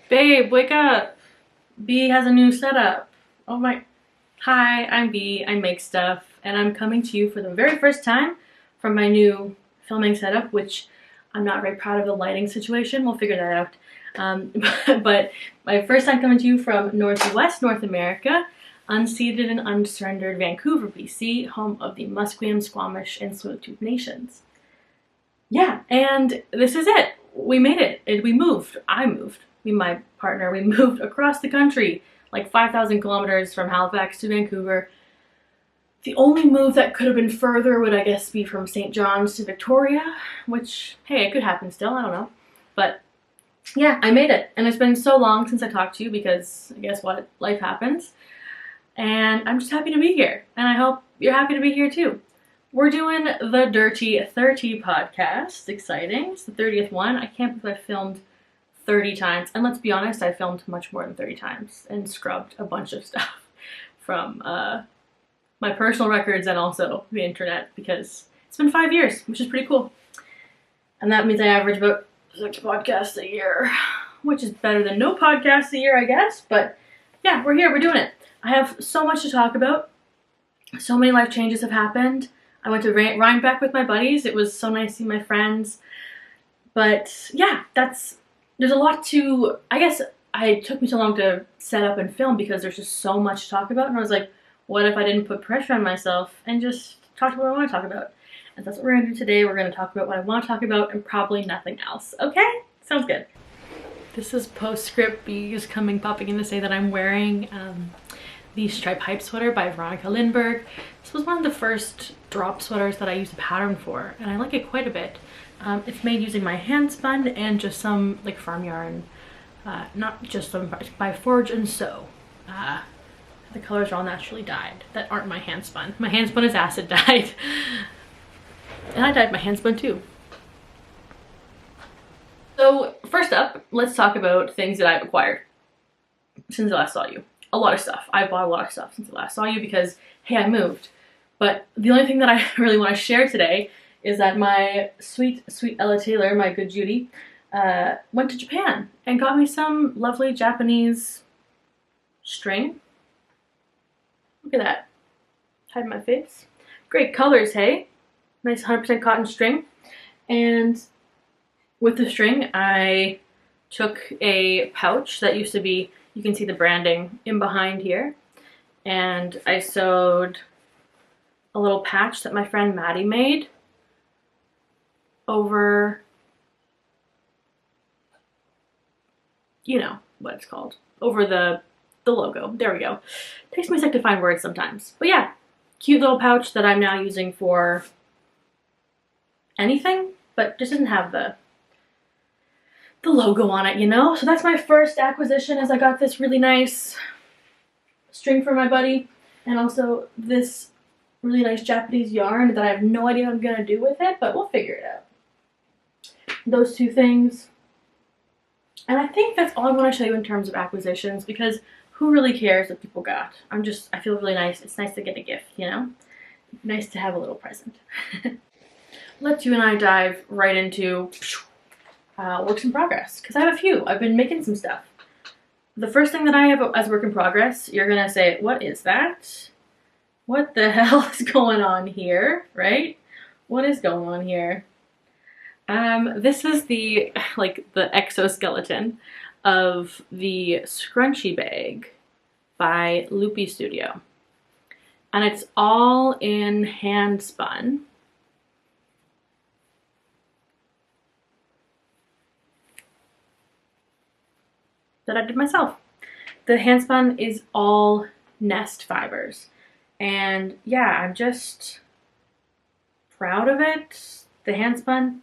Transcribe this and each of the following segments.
Babe, wake up. B has a new setup. Oh my. Hi, I'm B. I make stuff, and I'm coming to you for the very first time from my new filming setup, which I'm not very proud of the lighting situation. We'll figure that out. But my first time coming to you from Northwest North America, unceded and unsurrendered Vancouver, BC, home of the Musqueam, Squamish, and Tsleil-Waututh nations. Yeah, and this is it. We made it. We moved. I moved. Me and my partner, we moved across the country, like 5,000 kilometers from Halifax to Vancouver. The only move that could have been further would, I guess, be from St. John's to Victoria, which, hey, it could happen still, I don't know. But yeah, I made it. And it's been so long since I talked to you because, guess what, life happens. And I'm just happy to be here. And I hope you're happy to be here too. We're doing the Dirty 30 podcast. Exciting. It's the 30th one. I can't believe I filmed 30 times. And let's be honest, I filmed much more than 30 times and scrubbed a bunch of stuff from my personal records and also the internet because it's been 5 years, which is pretty cool. And that means I average about 6 podcasts a year, which is better than no podcasts a year, I guess. But yeah, we're here. We're doing it. I have so much to talk about. So many life changes have happened. I went to Rhinebeck with my buddies. It was so nice seeing my friends. But yeah, there's a lot to, I guess it took me so long to set up and film because there's just so much to talk about. And I was like, what if I didn't put pressure on myself and just talk about what I want to talk about? And that's what we're going to do today. We're going to talk about what I want to talk about and probably nothing else. Okay? Sounds good. This is postscript B is popping in to say that I'm wearing the Striped Hype Sweater by Veronica Lindbergh. This was one of the first drop sweaters that I used a pattern for, and I like it quite a bit. It's made using my hand spun and just some like farm yarn, not just some by Forge and Sew. The colors are all naturally dyed that aren't my hand spun. My hand spun is acid dyed. And I dyed my hand spun too. So first up, let's talk about things that I've acquired since I last saw you. A lot of stuff. I bought a lot of stuff since I last saw you because, hey, I moved. But the only thing that I really want to share today is that my sweet Ella Taylor, my good Judy, went to Japan and got me some lovely Japanese string. Look at that. Hide my face. Great colors, hey? Nice 100% cotton string. And with the string, I took a pouch that used to be, you can see the branding in behind here, and I sewed a little patch that my friend Maddie made over, you know what it's called, over the logo. There we go. Takes me a sec to find words sometimes. But yeah, cute little pouch that I'm now using for anything, but just doesn't have the logo on it, you know? So that's my first acquisition, as I got this really nice string for my buddy, and also this really nice Japanese yarn that I have no idea what I'm gonna do with it, but we'll figure it out. Those two things. And I think that's all I want to show you in terms of acquisitions, because who really cares what people got? I feel really nice. It's nice to get a gift, you know? Nice to have a little present. Let's you and I dive right into works in progress, because I have a few. I've been making some stuff. The first thing that I have as work in progress, you're gonna say, what is that? What the hell is going on here, right? What is going on here? This is the exoskeleton of the Scrunchie Bag by Loopy Studio. And it's all in hand spun. That I did myself. The hand spun is all nest fibers. And yeah, I'm just proud of it. The hand spun.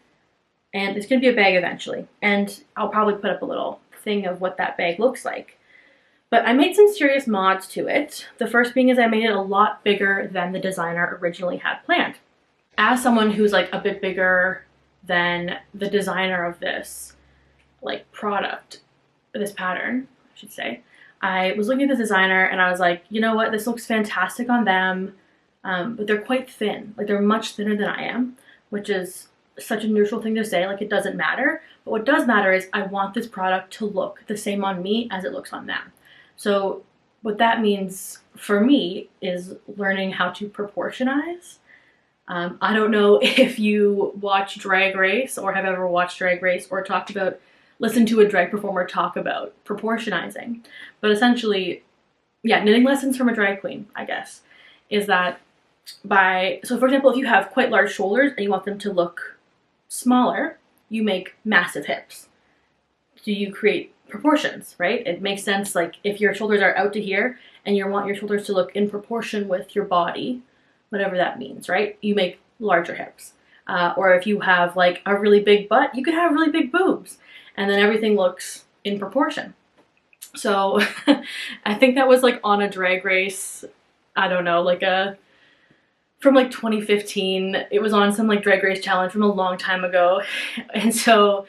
And it's going to be a bag eventually. And I'll probably put up a little thing of what that bag looks like. But I made some serious mods to it. The first being is I made it a lot bigger than the designer originally had planned. As someone who's like a bit bigger than the designer of this like product, this pattern, I should say, I was looking at the designer and I was like, you know what, this looks fantastic on them, but they're quite thin. Like they're much thinner than I am, which is such a neutral thing to say, like it doesn't matter. But what does matter is I want this product to look the same on me as it looks on them. So what that means for me is learning how to proportionize. I don't know if you watch Drag Race or have ever watched Drag Race or listened to a drag performer talk about proportionizing. But essentially, yeah, knitting lessons from a drag queen, I guess, is that so for example, if you have quite large shoulders and you want them to look smaller, you make massive hips. So you create proportions, right? It makes sense, like if your shoulders are out to here and you want your shoulders to look in proportion with your body, whatever that means, right? You make larger hips. Or if you have like a really big butt, you could have really big boobs, and then everything looks in proportion. So I think that was like on a Drag Race, I don't know, like from like 2015. It was on some like Drag Race challenge from a long time ago. And so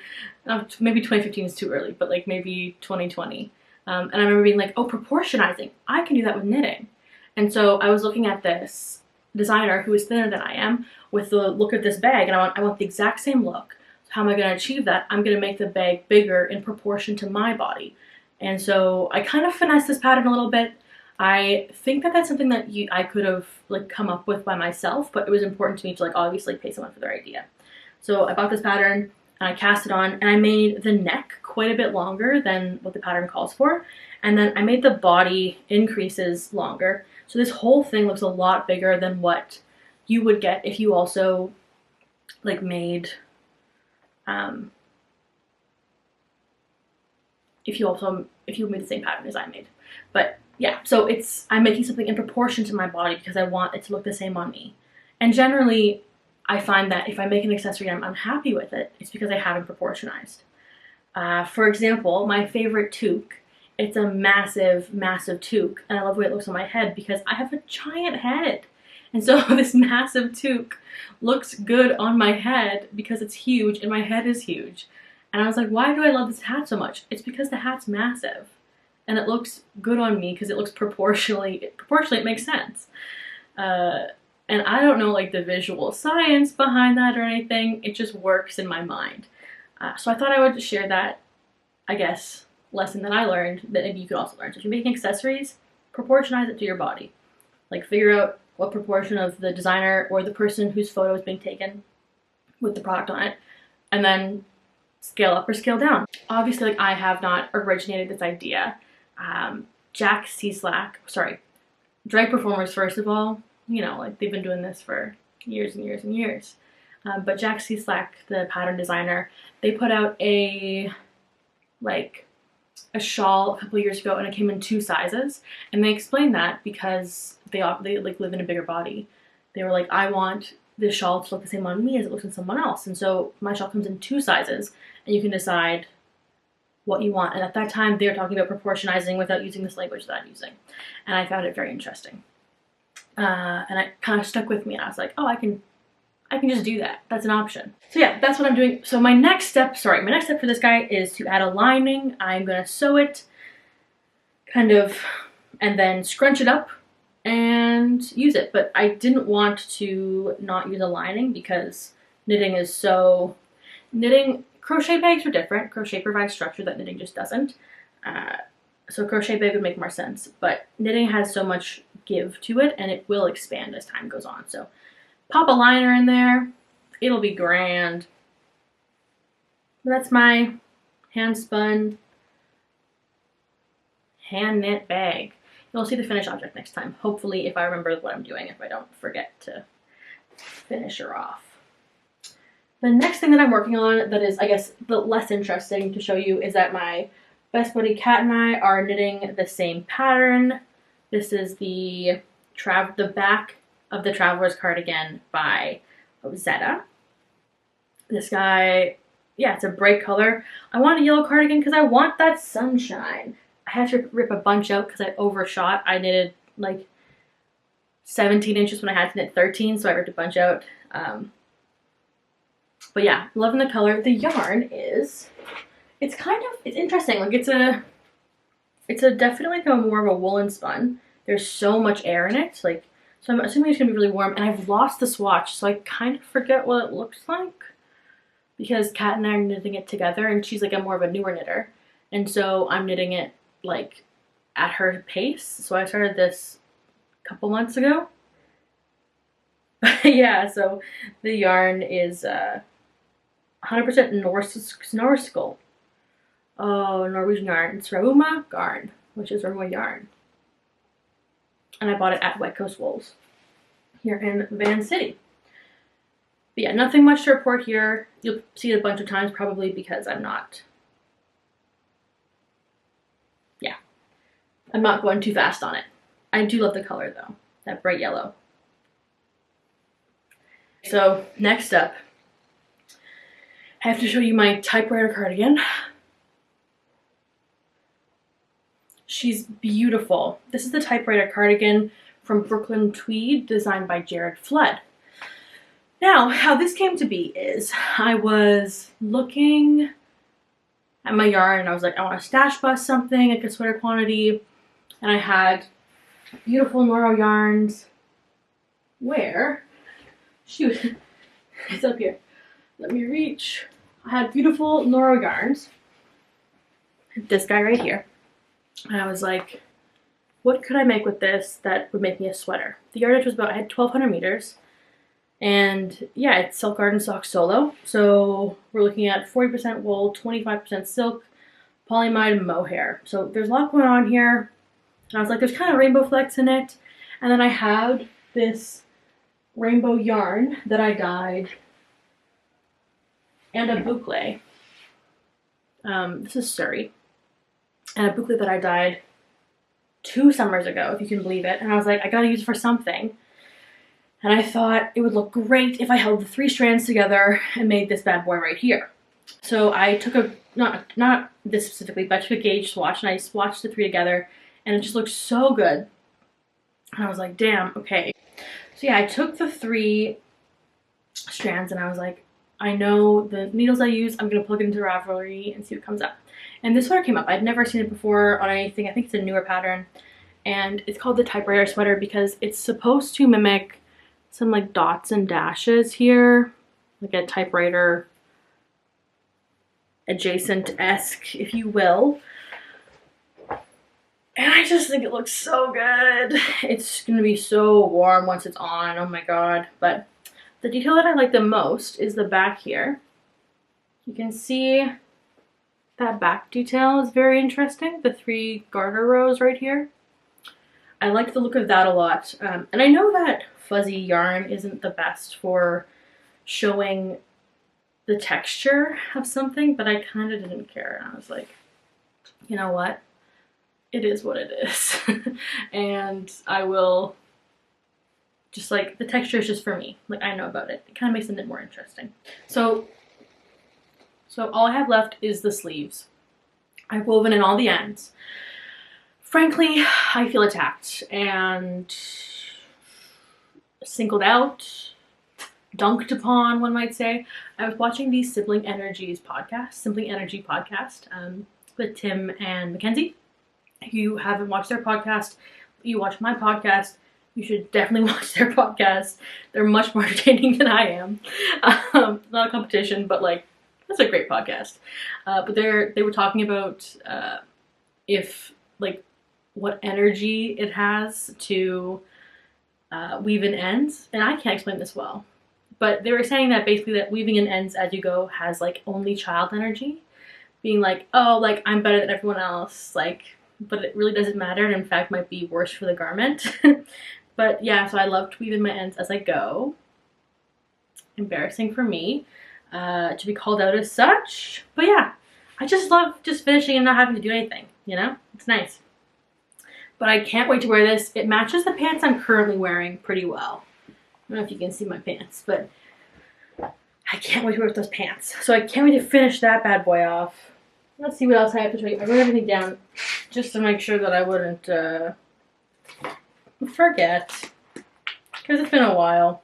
maybe 2015 is too early, but like maybe 2020. And I remember being like, oh, proportionizing, I can do that with knitting. And so I was looking at this designer who is thinner than I am with the look of this bag, and I want the exact same look. So how am I going to achieve that? I'm going to make the bag bigger in proportion to my body. And so I kind of finessed this pattern a little bit. I think that that's something that I could have like come up with by myself, but it was important to me to like obviously pay someone for their idea. So I bought this pattern and I cast it on, and I made the neck quite a bit longer than what the pattern calls for. And then I made the body increases longer. So this whole thing looks a lot bigger than what you would get if you also like made, if you made the same pattern as I made. But yeah, so I'm making something in proportion to my body because I want it to look the same on me. And generally, I find that if I make an accessory and I'm unhappy with it, it's because I haven't proportionized. For example, my favorite toque, it's a massive, massive toque, and I love the way it looks on my head because I have a giant head. And so this massive toque looks good on my head because it's huge and my head is huge. And I was like, why do I love this hat so much? It's because the hat's massive and it looks good on me because it looks proportionally it makes sense. And I don't know like the visual science behind that or anything. It just works in my mind. So I thought I would share that, I guess, lesson that I learned that maybe you could also learn. So if you're making accessories, proportionize it to your body. Like figure out what proportion of the designer or the person whose photo is being taken with the product on it, and then scale up or scale down. Obviously, like I have not originated this idea. Jack C-Slack, drag performers, first of all, you know, like they've been doing this for years and years and years. But Jack C-Slack, the pattern designer, they put out a shawl a couple of years ago, and it came in 2 sizes, and they explained that because they like live in a bigger body. They were like, I want this shawl to look the same on me as it looks on someone else, and so my shawl comes in 2 sizes, and you can decide what you want. And at that time, they were talking about proportionizing without using this language that I'm using, and I found it very interesting. And it kind of stuck with me, and I was like, oh, I can just do that. That's an option. So yeah, that's what I'm doing. So my next step for this guy is to add a lining. I'm gonna sew it, kind of, and then scrunch it up and use it. But I didn't want to not use a lining because crochet bags are different. Crochet provides structure that knitting just doesn't. So crochet bag would make more sense, but knitting has so much give to it and it will expand as time goes on. So pop a liner in there, it'll be grand. That's my hand spun, hand knit bag. You'll see the finished object next time. Hopefully, if I remember what I'm doing, if I don't forget to finish her off. The next thing that I'm working on that is, I guess, the less interesting to show you is that my best buddy Kat and I are knitting the same pattern. This is the back of the Typewriter Cardigan by Zeta. This guy, yeah, it's a bright color. I want a yellow cardigan because I want that sunshine. I had to rip a bunch out because I overshot. I knitted like 17 inches when I had to knit 13, so I ripped a bunch out. But yeah, loving the color. The yarn is, it's interesting. Like it's definitely like more of a woolen spun. There's so much air in it. Like, so I'm assuming it's gonna be really warm, and I've lost the swatch, so I kind of forget what it looks like. because Kat and I are knitting it together, and she's like a more of a newer knitter, and so I'm knitting it like at her pace. So I started this a couple months ago. Yeah, so the yarn is 100% Norskal. Oh, Norwegian yarn. It's Rauma Garn, which is Rauma yarn. And I bought it at Wet Coast Wools here in Van City. But yeah, nothing much to report here. You'll see it a bunch of times probably because I'm not going too fast on it. I do love the color though, that bright yellow. So next up, I have to show you my typewriter cardigan. She's beautiful. This is the typewriter cardigan from Brooklyn Tweed, designed by Jared Flood. Now, how this came to be is I was looking at my yarn and I was like, I want to stash bust something, like a sweater quantity. And I had beautiful Noro yarns where, shoot, it's up here. Let me reach. I had beautiful Noro yarns. This guy right here. And I was like, what could I make with this that would make me a sweater? The yardage was about, I had 1,200 meters. And yeah, it's silk garden sock solo. So we're looking at 40% wool, 25% silk, polyamide, mohair. So there's a lot going on here. And I was like, there's kind of rainbow flecks in it. And then I had this rainbow yarn that I dyed and a boucle. This is Surrey. And a boucle that I dyed 2 summers ago, if you can believe it. And I was like, I gotta use it for something. And I thought it would look great if I held the 3 strands together and made this bad boy right here. So I took a, not this specifically, but I took a gauge swatch and I swatched the 3 together and it just looked so good. And I was like, damn, okay. So yeah, I took the 3 strands and I was like, I know the needles I use, I'm gonna plug it into Ravelry and see what comes up. And this sweater came up. I'd never seen it before on anything. I think it's a newer pattern. And it's called the Typewriter Sweater because it's supposed to mimic some like dots and dashes here, like a typewriter adjacent-esque, if you will. And I just think it looks so good. It's gonna be so warm once it's on, oh my god. But the detail that I like the most is the back here. You can see that back detail is very interesting. The 3 garter rows right here. I like the look of that a lot. And I know that fuzzy yarn isn't the best for showing the texture of something, but I kind of didn't care. And I was like, you know what? It is what it is. And I will just like, the texture is just for me. Like, I know about it. It kind of makes the knit more interesting. So all I have left is the sleeves. I've woven in all the ends. Frankly, I feel attacked and singled out, dunked upon, one might say. I was watching the Sibling Energy podcast with Tim and Mackenzie. If you haven't watched their podcast, you watch my podcast, you should definitely watch their podcast. They're much more entertaining than I am. Not a competition, but like, that's a great podcast. But they were talking about if like what energy it has to weave in ends, and I can't explain this well. But they were saying that basically that weaving in ends as you go has like only child energy, being like, oh, like I'm better than everyone else, like, but it really doesn't matter, and in fact might be worse for the garment. But yeah, so I love to weave in my ends as I go. Embarrassing for me to be called out as such. But yeah, I just love just finishing and not having to do anything, you know? It's nice. But I can't wait to wear this. It matches the pants I'm currently wearing pretty well. I don't know if you can see my pants, but I can't wait to wear those pants. So I can't wait to finish that bad boy off. Let's see what else I have to show you. I wrote everything down just to make sure that I wouldn't forget. Because it's been a while.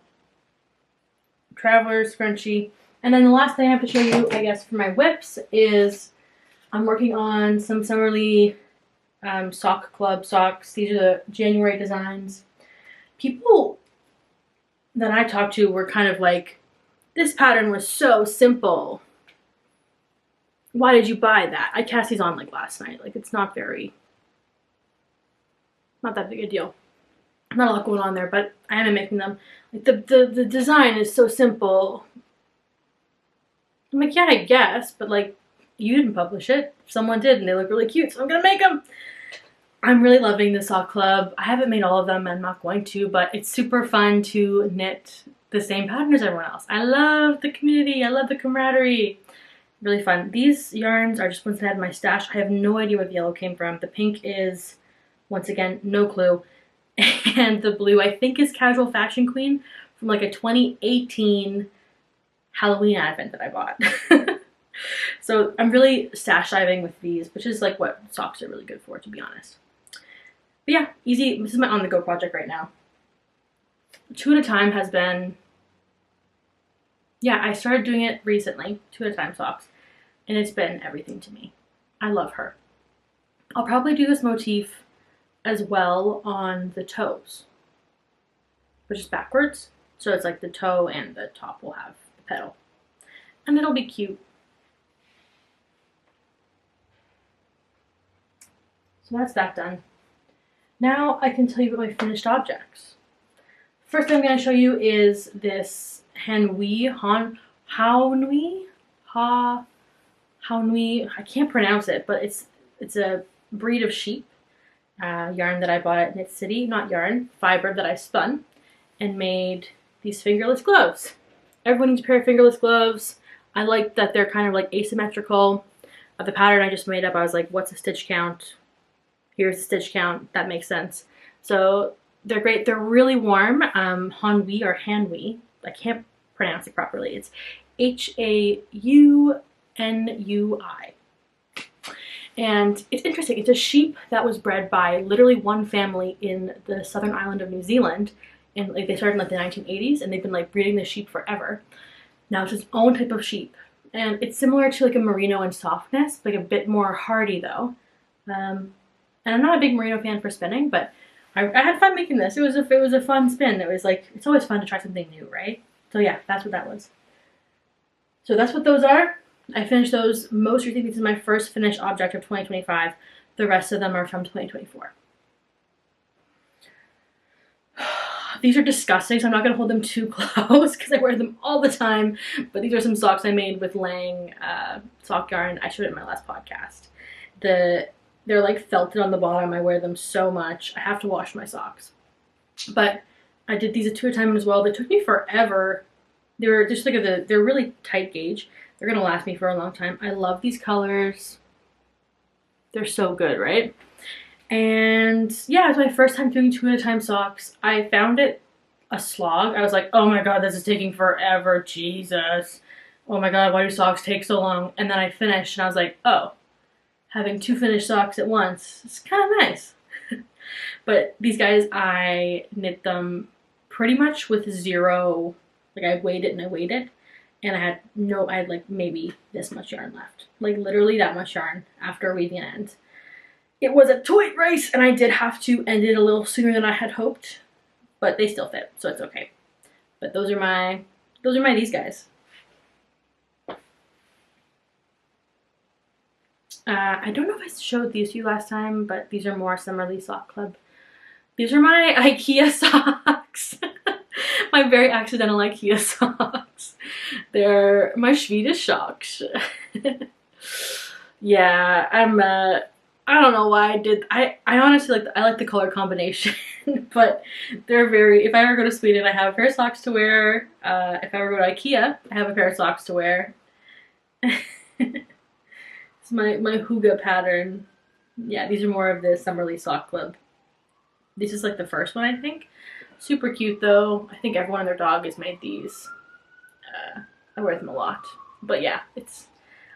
Traveler, Scrunchie. And then the last thing I have to show you, I guess, for my whips is I'm working on some summerly sock club socks. These are the January designs. People that I talked to were kind of like, This pattern was so simple. Why did you buy that? I cast these on like last night. Like it's not that big a deal. Not a lot going on there, but I am making them. Like the design is so simple. I'm like, yeah, I guess, but like you didn't publish it. Someone did, and they look really cute, so I'm gonna make them. I'm really loving the sock club. I haven't made all of them, I'm not going to, but it's super fun to knit the same pattern as everyone else. I love the community. I love the camaraderie. Really fun. These yarns are just ones that I had in my stash. I have no idea where the yellow came from. The pink is, once again, no clue. And the blue, I think, is Casual Fashion Queen from like a 2018 Halloween advent that I bought. So I'm really stash diving with these, which is like what socks are really good for, to be honest. But yeah, easy. This is my on-the-go project right now. 2 at a time has been, yeah, I started doing it recently, 2 at a time socks, and it's been everything to me. I love her. I'll probably do this motif as well on the toes, but just backwards. So it's like the toe and the top will have the petal, and it'll be cute. So that's that done. Now I can tell you about my finished objects. First thing I'm going to show you is this Haonui, I can't pronounce it, but it's a breed of sheep yarn that I bought at Knit City, not yarn, fiber that I spun and made these fingerless gloves. Everyone needs a pair of fingerless gloves. I like that they're kind of like asymmetrical. The pattern I just made up, I was like, what's a stitch count? Here's the stitch count. That makes sense. So they're great. They're really warm. Haonui or Haonui. I can't pronounce it properly. It's Haunui. And it's interesting. It's a sheep that was bred by literally one family in the southern island of New Zealand. And like they started in like the 1980s, and they've been like breeding this sheep forever. Now it's its own type of sheep. And it's similar to like a merino in softness, like a bit more hardy though. And I'm not a big merino fan for spinning, but I had fun making this. It was a fun spin. It was like, it's always fun to try something new, right? So yeah, that's what that was. So that's what those are. I finished those most recently. This is my first finished object of 2025. The rest of them are from 2024. These are disgusting, so I'm not going to hold them too close because I wear them all the time. But these are some socks I made with Lang sock yarn. I showed it in my last podcast. They're like felted on the bottom. I wear them so much. I have to wash my socks. But I did these at 2 at a time as well. They took me forever. They were just like they're really tight gauge. They're gonna last me for a long time. I love these colors. They're so good, right? And yeah, it's my first time doing 2 at a time socks. I found it a slog. I was like, oh my god, this is taking forever. Jesus. Oh my god, why do socks take so long? And then I finished and I was like, oh. Having 2 finished socks at once, it's kind of nice. But these guys, I knit them pretty much with zero, like I weighed it and I weighed it, and I had like maybe this much yarn left. Like literally that much yarn after weaving an end. It was a tight race, and I did have to end it a little sooner than I had hoped, but they still fit, so it's okay. But those are my these guys. I don't know if I showed these to you last time, but these are more Summerly Sock Club. These are my IKEA socks. My very accidental IKEA socks. They're my Swedish socks. Yeah, I don't know why I did. I honestly like the color combination, but they're very, if I ever go to Sweden, I have a pair of socks to wear. If I ever go to IKEA, I have a pair of socks to wear. My Huga pattern. Yeah, these are more of the Summerly Sock Club. This is like the first one, I think. Super cute though. I think everyone and their dog has made these. I wear them a lot. But yeah,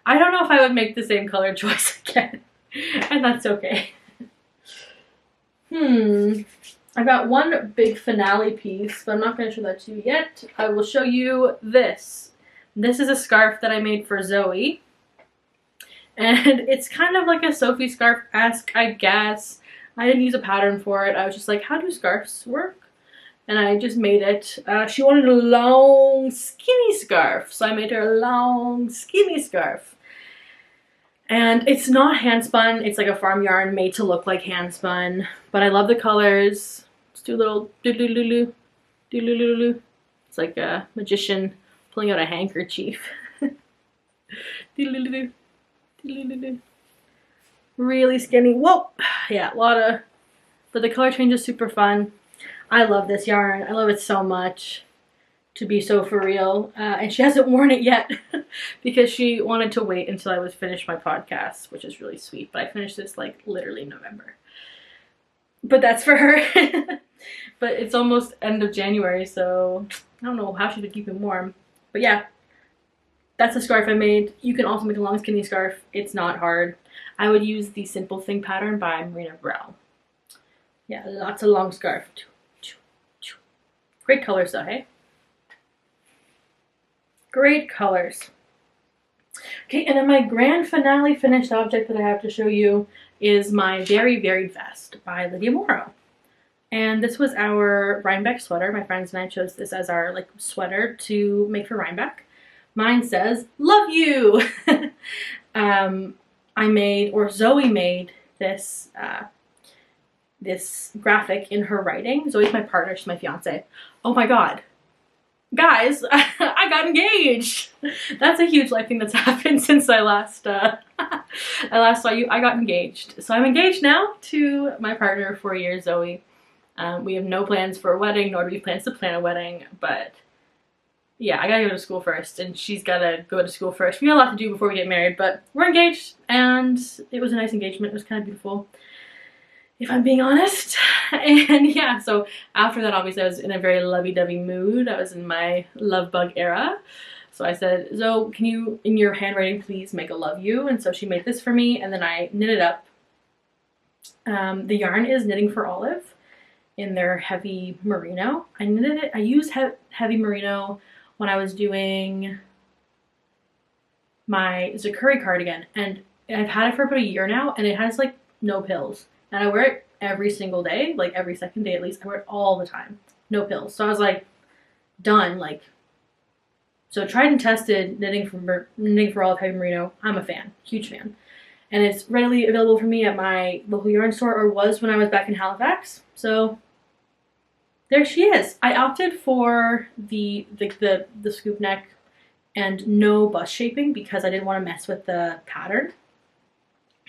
I don't know if I would make the same color choice again. And that's okay. I got one big finale piece, but I'm not going to show that to you yet. I will show you this. This is a scarf that I made for Zoe. And it's kind of like a Sophie scarf-esque, I guess. I didn't use a pattern for it. I was just like, how do scarves work? and I just made it. She wanted a long skinny scarf, so I made her a long skinny scarf. And it's not hand spun, it's like a farm yarn made to look like hand spun, but I love the colors. Let's do a little doo-doo-doo-doo, doo-doo-doo-doo. It's like a magician pulling out a handkerchief. Doo-doo-doo-doo, doo-doo-doo-doo. Really skinny. Whoa! Yeah, a lot of, but the color change is super fun. I love this yarn. I love it so much, to be so for real. And she hasn't worn it yet because she wanted to wait until I was finished my podcast, which is really sweet. But I finished this like literally November. But that's for her. But it's almost end of January, so I don't know how she's been keeping warm. But yeah, that's a scarf I made. You can also make a long skinny scarf. It's not hard. I would use the Simple Thing pattern by Marina Burrell. Yeah, lots of long scarf. Great colors though, hey? Great colors. Okay, and then my grand finale finished object that I have to show you is my Very Varied Vest by Lydia Morrow. And this was our Rhinebeck sweater. My friends and I chose this as our like sweater to make for Rhinebeck. Mine says, "Love you." I made, or Zoe made, this this graphic in her writing. Zoe's my partner, she's my fiance. Oh my god. Guys, I got engaged. That's a huge life thing that's happened since I last saw you. I got engaged. So I'm engaged now to my partner of 4 years, Zoe. We have no plans for a wedding, nor do we plans to plan a wedding, but yeah, I gotta go to school first, and she's gotta go to school first. We got a lot to do before we get married, but we're engaged, and it was a nice engagement. It was kind of beautiful, if I'm being honest. And yeah, so after that, obviously, I was in a very lovey-dovey mood. I was in my love bug era. So I said, Zoe, can you, in your handwriting, please make a love you? And so she made this for me, and then I knit it up. The yarn is Knitting for Olive in their heavy merino. I knitted it, I used heavy merino when I was doing my Scrunchie cardigan, and I've had it for about a year now, and it has like no pills, and I wear it every single day, like every second day at least. I wear it all the time, no pills. So I was like, done. Like, so tried and tested Knitting for Olive heavy merino. I'm a fan, huge fan, and it's readily available for me at my local yarn store, or was when I was back in Halifax. So there she is. I opted for the scoop neck and no bust shaping because I didn't want to mess with the pattern.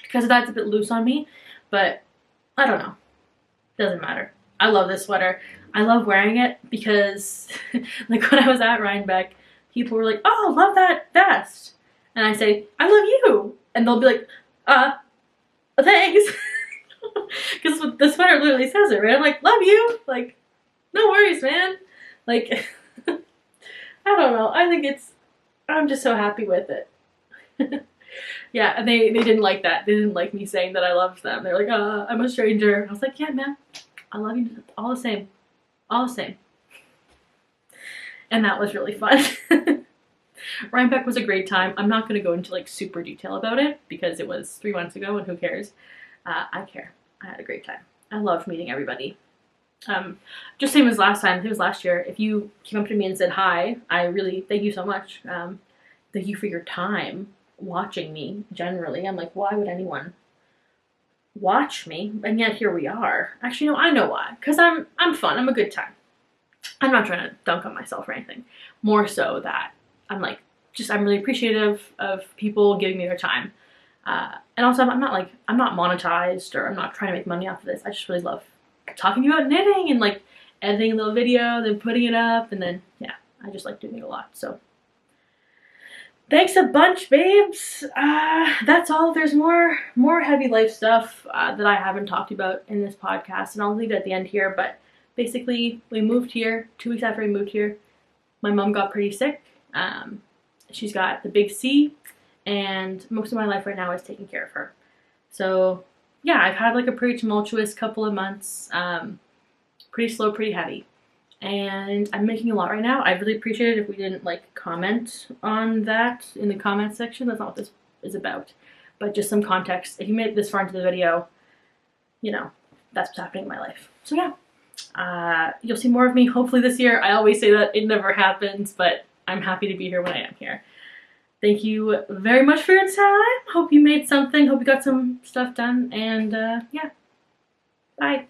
Because that's a bit loose on me, but I don't know. Doesn't matter. I love this sweater. I love wearing it because like when I was at Rhinebeck, people were like, "Oh, love that vest." And I say, "I love you." And they'll be like, thanks. Because the sweater literally says it, right? I'm like, "Love you." Like, no worries, man. Like, I don't know. I think I'm just so happy with it. Yeah, and they didn't like that. They didn't like me saying that I loved them. They're like, I'm a stranger. I was like, yeah, man, I love you all the same. All the same. And that was really fun. Rhinebeck was a great time. I'm not going to go into like super detail about it because it was 3 months ago and who cares. I care. I had a great time. I loved meeting everybody. Just same as last time, it was last year. If you came up to me and said hi, I really thank you so much. Thank you for your time watching me generally. I'm like, why would anyone watch me? And yet here we are. Actually, no, I know why. Because I'm fun. I'm a good time. I'm not trying to dunk on myself or anything. More so that I'm like, I'm really appreciative of people giving me their time. And also I'm not monetized, or I'm not trying to make money off of this. I just really love talking to you about knitting and like editing a little video, then putting it up, and then yeah, I just like doing it a lot. So thanks a bunch, babes. That's all. There's more heavy life stuff that I haven't talked about in this podcast, and I'll leave it at the end here. But basically, we moved here 2 weeks after we moved here. My mom got pretty sick. She's got the big C, and most of my life right now is taking care of her. So yeah, I've had like a pretty tumultuous couple of months, pretty slow, pretty heavy, and I'm making a lot right now. I really appreciate it if we didn't like comment on that in the comment section. That's not what this is about, but just some context. If you made it this far into the video, you know, that's what's happening in my life. So yeah, You'll see more of me hopefully this year. I always say that it never happens, but I'm happy to be here when I am here. Thank you very much for your time. Hope you made something. Hope you got some stuff done. And yeah, bye.